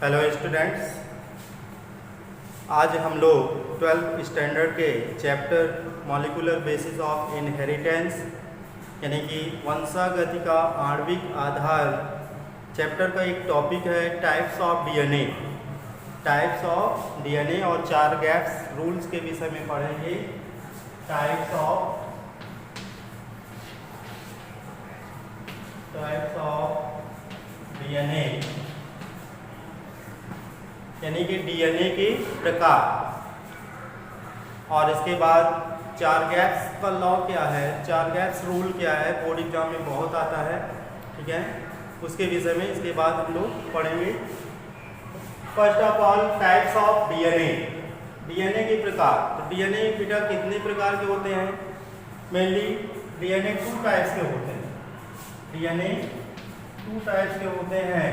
Hello students, आज हम लोग 12th स्टैंडर्ड के chapter molecular basis of inheritance यानी कि वंशागति का आणविक आधार चैप्टर का एक टॉपिक है types of DNA. Types of DNA और 4 गैप्स रूल्स के विषय में पढ़ेंगे। टाइप्स ऑफ डीएनए यानी कि डीएनए के प्रकार, और इसके बाद 4 गैप्स का लॉ क्या है, 4 गैप्स रूल क्या है, बोर्ड एग्जाम में बहुत आता है, ठीक है, उसके विषय में इसके बाद हम लोग पढ़ेंगे। First of all types of DNA, DNA के प्रकार। तो डीएनए बेटा कितने प्रकार के होते हैं? मेनली डीएनए 2 टाइप्स के होते हैं। डीएनए 2 टाइप्स के होते हैं।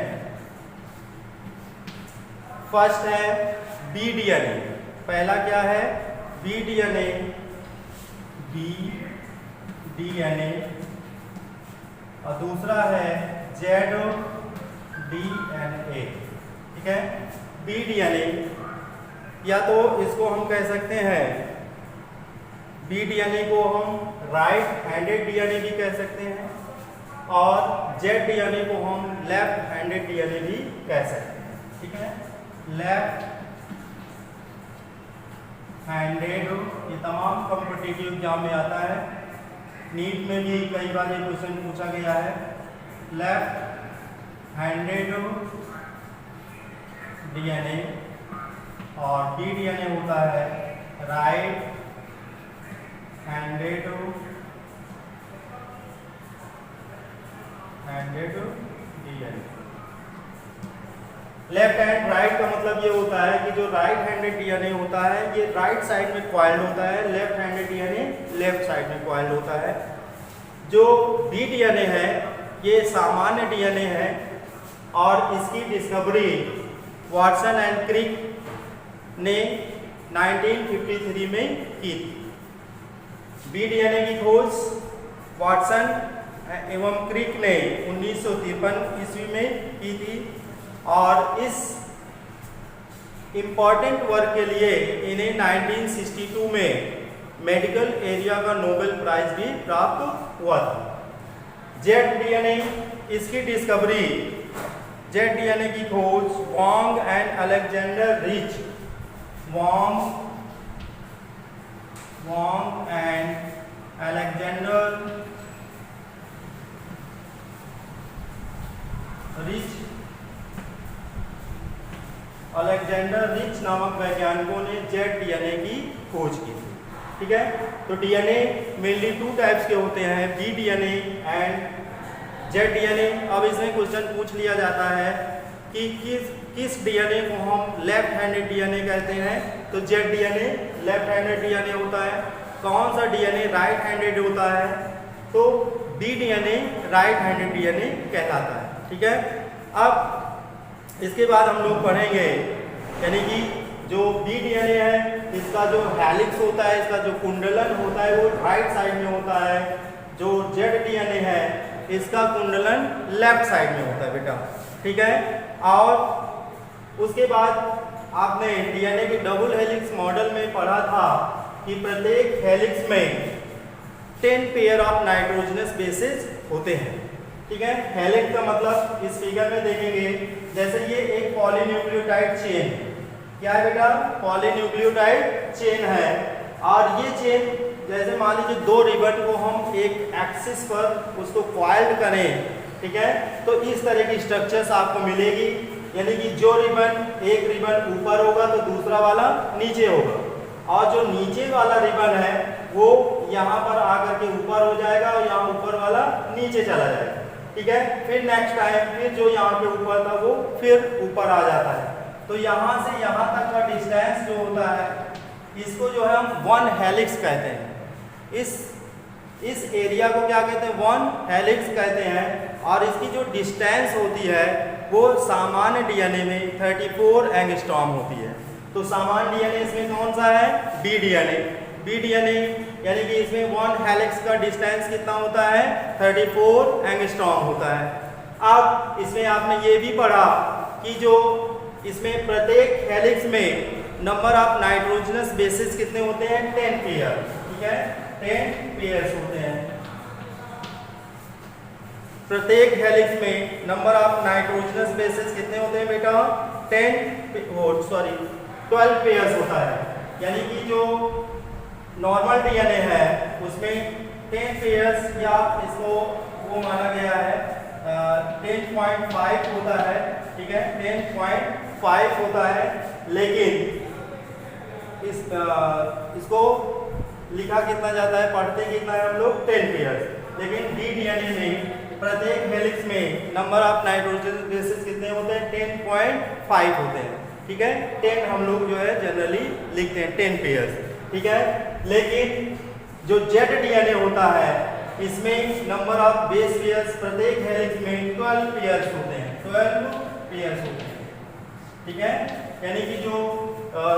फर्स्ट है बी डीएनए। पहला क्या है? बी डीएनए, बी डीएनए, और दूसरा है जेड डीएनए, ठीक है। बी डीएनए या तो इसको हम कह सकते हैं, बी डीएनए को हम राइट हैंडेड डीएनए भी कह सकते हैं और जेड डीएनए को हम लेफ्ट हैंडेड डीएनए भी कह सकते हैं, ठीक है। लेफ्ट हैंडेड, ये तमाम कॉम्पिटिटिव एग्जाम में आता है, नीट में भी कई बार ये क्वेश्चन पूछा गया है। लेफ्ट हैंडेड डीएनए और डी डीएनए होता है right handed DNA. Left hand right का मतलब ये होता है कि जो राइट हैंडेड डीएनए होता है ये राइट साइड में कॉइल्ड होता है, left handed DNA left side में कॉइल्ड होता है। जो बी डीएनए है ये सामान्य डीएनए है और इसकी डिस्कवरी वाटसन एंड क्रिक ने 1953 में की थी। बी डीएनए की खोज वाटसन एवं क्रिक ने 1953 ईस्वी में की थी और इस इम्पॉर्टेंट वर्क के लिए इन्हें 1962 में मेडिकल एरिया का नोबेल प्राइज भी प्राप्त हुआ था। जेड डीएनए, इसकी डिस्कवरी, जेड डीएनए की खोज Wong and Alexander rich, Wong and Alexander rich, Alexander rich नामक वैज्ञानिकों ने जेड डीएनए की खोज की थी, ठीक है। तो डीएनए मेनली 2 टाइप्स के होते हैं, B DNA and Z DNA. अब इसमें क्वेश्चन पूछ लिया जाता है कि किस डीएनए को हम लेफ्ट हैंडेड डीएनए कहते हैं। तो Z DNA left handed DNA होता है। कौन सा डीएनए राइट हैंडेड होता है? तो B DNA right handed DNA कहलाता है, ठीक है। अब इसके बाद हम लोग पढ़ेंगे यानी कि जो बी डीएनए है इसका जो हेलिक्स होता है, इसका जो कुंडलन होता है वो राइट साइड में होता है। जो जेड डीएनए है इसका कुंडलन लेफ्ट साइड में होता है बेटा, ठीक है। और उसके बाद आपने डीएनए के डबल हेलिक्स मॉडल में पढ़ा था कि प्रत्येक हेलिक्स में 10 पेयर ऑफ नाइट्रोजनस बेसेस होते हैं, ठीक है। हेलिक्स का मतलब इस फिगर में देखेंगे, जैसे ये एक पॉलीन्यूक्लियोटाइड चेन है। क्या है बेटा? पॉलीन्यूक्लियोटाइड चेन है और ये चेन जैसे मान लीजिए 2 रिबन को हम एक एक्सिस पर उसको कॉइल्ड करें, ठीक है, तो इस तरह की स्ट्रक्चर्स आपको मिलेगी। यानी कि जो रिबन, एक रिबन ऊपर होगा तो दूसरा वाला नीचे होगा और जो नीचे वाला रिबन है वो यहाँ पर आकर के ऊपर हो जाएगा और यहाँ ऊपर वाला नीचे चला जाएगा, ठीक है। फिर नेक्स्ट टाइम फिर जो यहाँ पे ऊपर था वो फिर ऊपर आ जाता है। तो यहाँ से यहाँ तक का डिस्टेंस जो होता है इसको जो है हम 1 हेलिक्स कहते हैं। इस एरिया को क्या कहते हैं? 1 हेलिक्स कहते हैं। और इसकी जो डिस्टेंस होती है वो सामान्य डीएनए में 34 एंगस्ट्रॉम होती है। तो सामान्य डीएनए इसमें कौन सा है? B DNA. बी डीएनए यानी कि इसमें 1 हेलिक्स का डिस्टेंस कितना होता है? 34 एंगस्ट्रॉम होता है। अब इसमें आपने ये भी पढ़ा कि जो इसमें प्रत्येक हेलिक्स में नंबर ऑफ नाइट्रोजनस बेसिस कितने होते हैं? 10 पेयर। ठीक है, 10 पेयर्स होते हैं। प्रत्येक हेलिक्स में नंबर ऑफ नाइट्रोजनस बेसिस कितने होते हैं बेटा? 12 पेयर्स होता है। यानी कि जो नॉर्मल डीएनए है उसमें 10 पेयर्स या इसको वो माना गया है 10.5 होता है। ठीक है, 10.5 होता है, लेकिन इसको लिखा कितना जाता है, पढ़ते कितना है हम लोग? 10 पेयर्स। लेकिन डी डीएनए में प्रत्येक हेलिक्स में नंबर ऑफ नाइट्रोजन बेसिस कितने होते हैं? 10.5 होते हैं। ठीक है, 10 हम लोग जो है जनरली लिखते हैं, 10 पेयर्स। ठीक है, लेकिन जो जेड डीएनए होता है इसमें नंबर ऑफ बेस पेयर्स प्रत्येक हेलिक्स में 12 पेयर्स होते हैं, 12 पेयर्स होते हैं। ठीक है, यानी कि जो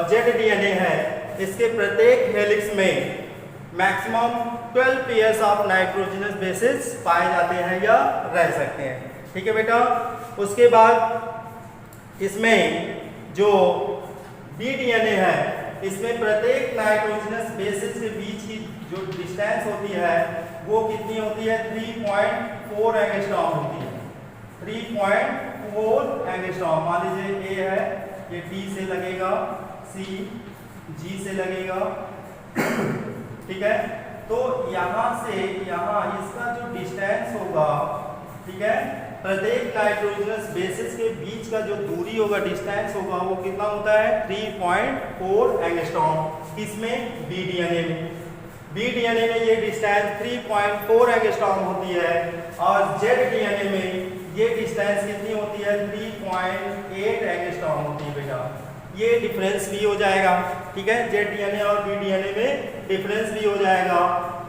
जेड डीएनए है इसके प्रत्येक हेलिक्स में maximum 12 pairs of nitrogenous bases पाए जाते हैं या रह सकते हैं। ठीक है बेटा, उसके बाद इसमें जो बी डीएनए है इसमें प्रत्येक नाइट्रोजनस बेसिस के बीच की जो डिस्टेंस होती है वो कितनी होती है? 3.4 एंगस्ट्रॉम होती है। 3.4 एंगस्ट्रॉम। मान लीजिए ए है, ये डी से लगेगा, सी जी से लगेगा। ठीक है, तो यहाँ से यहाँ इसका जो डिस्टेंस होगा, ठीक है, प्रत्येक नाइट्रोजनस बेसिस के बीच का जो दूरी होगा, डिस्टेंस होगा, वो कितना होता है? 3.4 एंगस्ट्रॉम। इसमें बी डीएनए में ये डिस्टेंस 3.4 एंगस्ट्रॉम होती है, और जेड डीएनए में ये डिस्टेंस कितनी होती है? 3.8 एंगस्ट्रॉम होती है बेटा। ये डिफरेंस भी हो जाएगा। ठीक है, जेड डीएनए और बी डीएनए में डिफरेंस भी हो जाएगा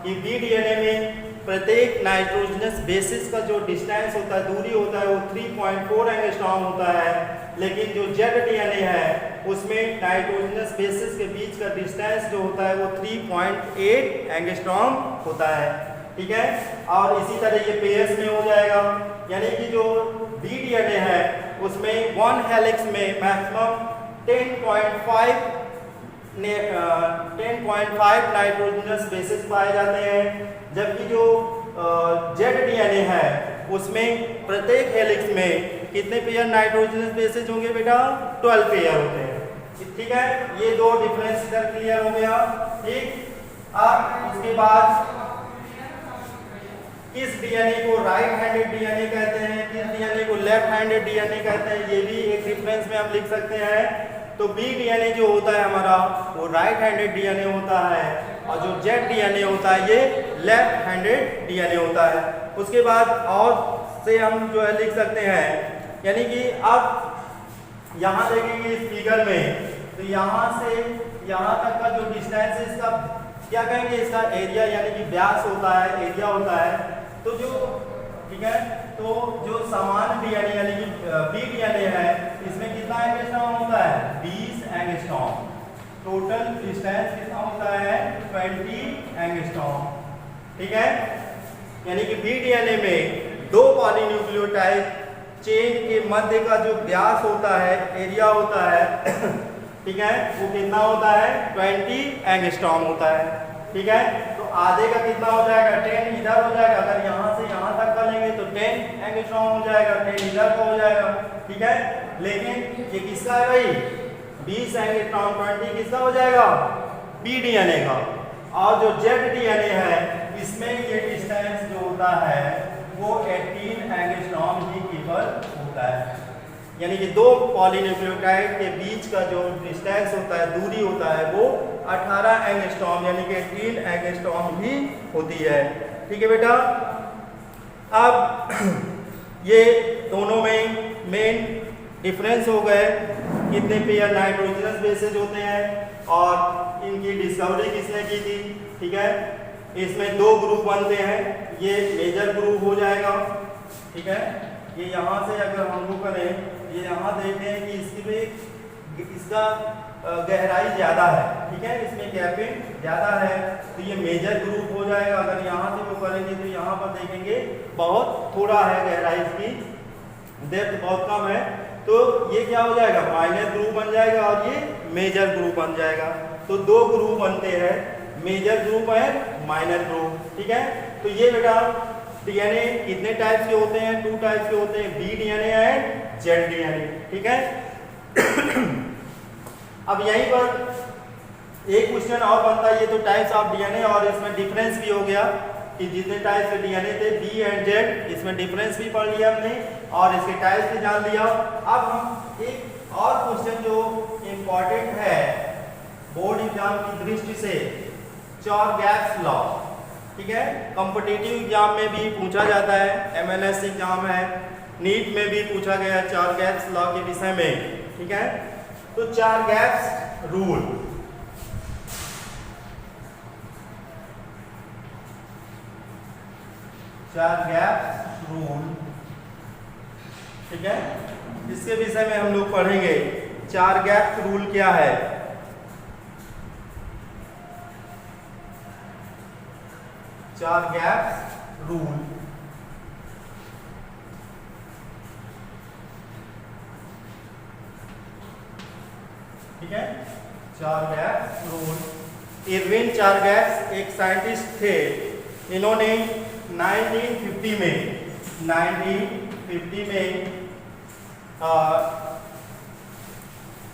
कि बी डीएनए में प्रत्येक नाइट्रोजनस बेसिस का जो डिस्टेंस होता है, दूरी होता है, वो 3.4 एंगस्ट्रॉम होता है, लेकिन जो जेड डीएनए है उसमें नाइट्रोजनस बेसिस के बीच का डिस्टेंस जो होता है वो 3.8 एंगस्ट्रॉम होता है। ठीक है, और इसी तरह ये पेयर्स में हो जाएगा। यानी कि जो बी डीएनए है उसमें 1 हेलिक्स में मैक्सिमम 10.5 नाइट्रोजनस बेसिस पाए जाते हैं, जबकि जो जेड डीएनए है उसमें प्रत्येक हेलिक्स में कितने पेयर नाइट्रोजनस बेसिस होंगे बेटा? 12 पेयर होते हैं। ठीक है, ये दो डिफरेंस इधर क्लियर हो गया। ठीक, अब उसके बाद किस डीएनए को राइट हैंडेड डीएनए कहते हैं, किस डीएनए को लेफ्ट हैंडेड डीएनए कहते हैं, ये भी एक डिफरेंस में हम लिख सकते हैं। तो बी डीएनए जो होता है हमारा वो राइट हैंडेड डीएनए होता है, और जो जेड डीएनए होता है ये लेफ्ट हैंडेड डीएनए होता है। उसके बाद और से हम जो है लिख सकते हैं, यानी कि अब यहाँ देखेंगे इस फिगर में, तो यहाँ से यहाँ तक का जो डिस्टेंस है इसका क्या कहेंगे? इसका एरिया यानी कि व्यास होता है, एरिया होता है। तो जो ठीक है, तो जो समान डीएनए यानी कि बी डीएनए है इसमें कितना एंगस्ट्रॉम होता है? 20 एंगस्ट्रॉम। टोटल डिस्टेंस कितना होता है? 20 एंगस्ट्रॉम। ठीक है, यानी कि बी डीएनए में दो पॉलीन्यूक्लियोटाइड चेन के मध्य का जो व्यास होता है, एरिया होता है, ठीक है, वो कितना होता है? 20 एंगस्ट्रॉम होता है। ठीक है, तो आधे का कितना हो जाएगा? 10 इधर हो जाएगा। अगर यहाँ से यहाँ तक का लेंगे तो 10 एंगस्ट्रॉम हो जाएगा, 10 इधर का हो जाएगा। ठीक है, लेकिन ये किसका है भाई? 20 एंगस्ट्रॉम 20 किसका हो जाएगा? बी डीएनए का। और जो जेड डीएनए है इसमें ये डिस्टेंस जो होता है वो 18 एंगस्ट्रॉम ही केवल होता है। यानी कि दो पॉलीन्यूक्लियोटाइड के बीच का जो डिस्टेंस होता है, दूरी होता है, वो 18 एंगस्ट्रॉम यानी कि 18 एंगस्ट्रॉम ही होती है। ठीक है बेटा, अब ये दोनों में मेन डिफरेंस हो गए, कितने पेयर नाइट्रोजनस बेसिस होते हैं और इनकी डिस्कवरी किसने की थी। ठीक है, इसमें दो ग्रुप बनते हैं, ये मेजर ग्रुप हो जाएगा। ठीक है, ये यहाँ से अगर हम लोग करें, ये यहाँ देखें कि इसका गहराई ज़्यादा है। ठीक है, इसमें कैपिंग ज़्यादा है, तो ये मेजर ग्रुप हो जाएगा। अगर यहाँ से वो करेंगे तो यहाँ पर देखेंगे बहुत थोड़ा है गहराई, इसकी डेप्थ बहुत कम है, तो ये क्या हो जाएगा, माइनर ग्रुप बन जाएगा और ये मेजर ग्रुप बन जाएगा। तो दो ग्रुप बनते हैं, major group and minor group, ठीक है। तो ये बेटा डीएनए कितने टाइप्स के होते हैं, 2 टाइप्स के होते हैं, B DNA and Z DNA, ठीक है। अब यहीं पर एक क्वेश्चन और बनता है, ये तो टाइप्स ऑफ डीएनए और इसमें डिफरेंस भी हो गया कि जितने टाइप्स के डीएनए थे बी एंड जेड, इसमें डिफरेंस भी पढ़ लिया हमने और इसके टाइप्स भी जान लिया। अब हम एक और क्वेश्चन जो इम्पोर्टेंट है बोर्ड एग्जाम की दृष्टि से, चॉर-गैप्स लॉ, ठीक है, कॉम्पिटिटिव एग्जाम में भी पूछा जाता है, एमएनएस एग्जाम है, नीट में भी पूछा गया चॉर-गैप्स लॉ के विषय में, ठीक है। तो चॉर-गैप्स रूल, चॉर-गैप्स रूल, ठीक है, इसके विषय में हम लोग पढ़ेंगे चॉर-गैप्स रूल क्या है। चॉर-गैप्स रूल, ठीक है, चॉर-गैप्स रूल। इरविन चॉर-गैप्स एक साइंटिस्ट थे, इन्होंने 1950 में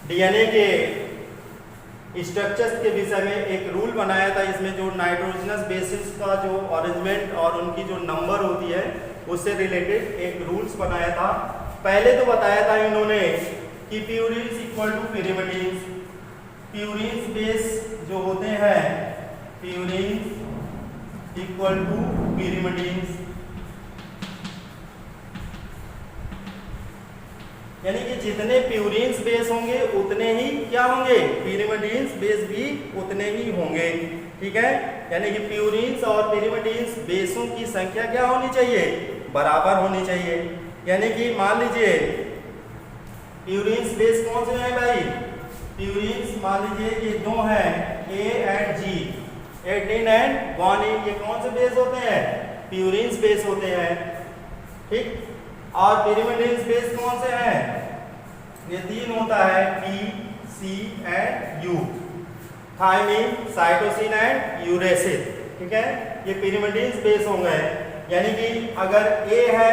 डीएनए के स्ट्रक्चर्स के विषय में एक रूल बनाया था। इसमें जो नाइट्रोजनस बेसिस का जो अरेंजमेंट और उनकी जो नंबर होती है उससे रिलेटेड एक रूल्स बनाया था। पहले तो बताया था इन्होंने कि purines equal to pyrimidines, purines base जो होते हैं प्यूरिन्स इक्वल टू पिरिमिडिन्स, यानी कि जितने प्यूरिन्स बेस होंगे उतने ही क्या होंगे, पिरिमिडिन्स बेस भी उतने ही होंगे, ठीक है। यानी कि प्यूरिन्स और पिरिमिडिन्स बेसों की संख्या क्या होनी चाहिए, बराबर होनी चाहिए। यानी कि मान लीजिए प्यूरिन्स बेस कौन से हैं भाई, प्यूरिन्स मान लीजिए ये दो हैं A and G, adenine and guanine, ये कौन से बेस होते हैं, प्यूरिन्स बेस होते हैं, ठीक। और पिरिमिडिन्स बेस कौन से हैं, ये 3 होता है P C and U, thymine, cytosine and uracil, ठीक है, ये पिरिमिडिन्स बेस हो गए। यानी कि अगर ए है,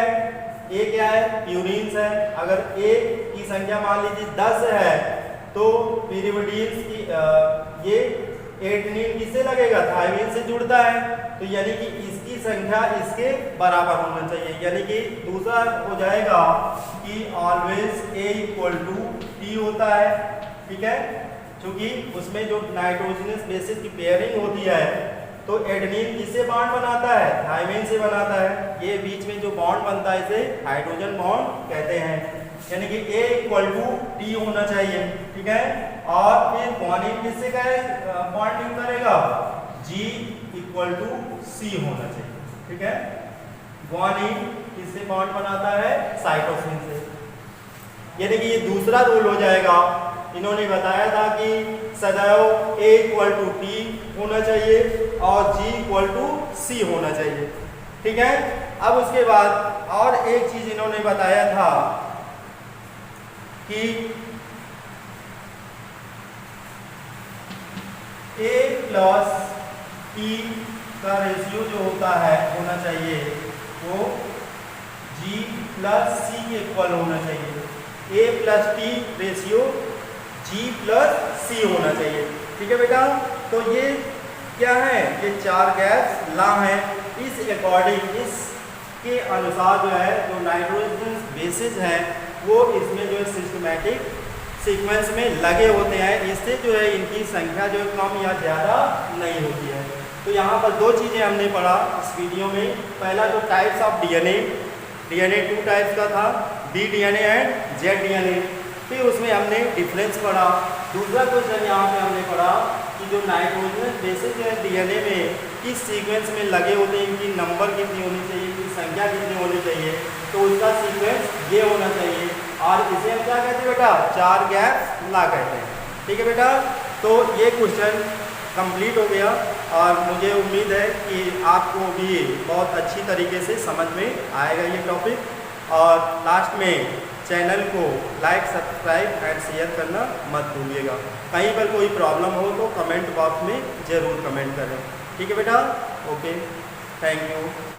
ए क्या है, प्यूरिन्स है, अगर ए की संख्या मान लीजिए 10 है तो पिरिमिडिन्स की ये एडेनिन किससे लगेगा, थायमिन से जुड़ता है, तो यानी कि इसकी संख्या इसके बराबर होना चाहिए। यानी कि दूसरा हो जाएगा कि always A equal to T होता है, ठीक है, क्योंकि उसमें जो नाइट्रोजनस बेसिस की पेयरिंग होती है तो एडेनिन किससे बॉन्ड बनाता है, थायमिन से बनाता है, ये बीच में जो बॉन्ड बनता है इसे हाइड्रोजन बॉन्ड कहते हैं। यानी कि ए इक्वल टू टी होना चाहिए, ठीक है। और फिर ग्वानिन किससे बॉन्डिंग करेगा, जी इक्वल टू सी होना चाहिए, ठीक है। ग्वानिन किससे बॉन्ड बनाता है, साइटोसिन से। यानी कि ये दूसरा रूल हो जाएगा। इन्होंने बताया था कि सदैव ए इक्वल टू टी होना चाहिए और जी इक्वल टू सी होना चाहिए, ठीक है। अब उसके बाद और एक चीज इन्होंने बताया था कि ए प्लस टी का रेशियो जो होता है होना चाहिए वो जी प्लस सी के इक्वल होना चाहिए। ए प्लस टी रेशियो जी प्लस सी होना चाहिए, ठीक है बेटा। तो ये क्या है, ये चॉर-गैप्स लॉ है। इस अकॉर्डिंग, इसके अनुसार जो है जो नाइट्रोजन बेसिस हैं वो इसमें जो है सिस्टमैटिक सीक्वेंस में लगे होते हैं, इससे जो है इनकी संख्या जो है कम या ज़्यादा नहीं होती है। तो यहाँ पर 2 चीज़ें हमने पढ़ा इस वीडियो में। पहला जो टाइप्स ऑफ डीएनए 2 टाइप्स का था, B DNA and Z DNA, फिर उसमें हमने डिफरेंस पढ़ा। दूसरा क्वेश्चन यहाँ पे हमने पढ़ा कि जो नाइट्रोजनस बेसिस जो है डीएनए में किस सीक्वेंस में लगे होते हैं, इनकी नंबर कितनी होनी चाहिए, इनकी संख्या कितनी होनी चाहिए, तो उसका सीक्वेंस ये होना चाहिए। और इसे हम क्या कहते हैं बेटा, चॉर-गैप्स लॉ कहते हैं, ठीक है बेटा। तो ये क्वेश्चन कंप्लीट हो गया और मुझे उम्मीद है कि आपको भी बहुत अच्छी तरीके से समझ में आएगा ये टॉपिक। और लास्ट में चैनल को लाइक, सब्सक्राइब एंड शेयर करना मत भूलिएगा। कहीं पर कोई प्रॉब्लम हो तो कमेंट बॉक्स में ज़रूर कमेंट करें। ठीक है बेटा, ओके, थैंक यू।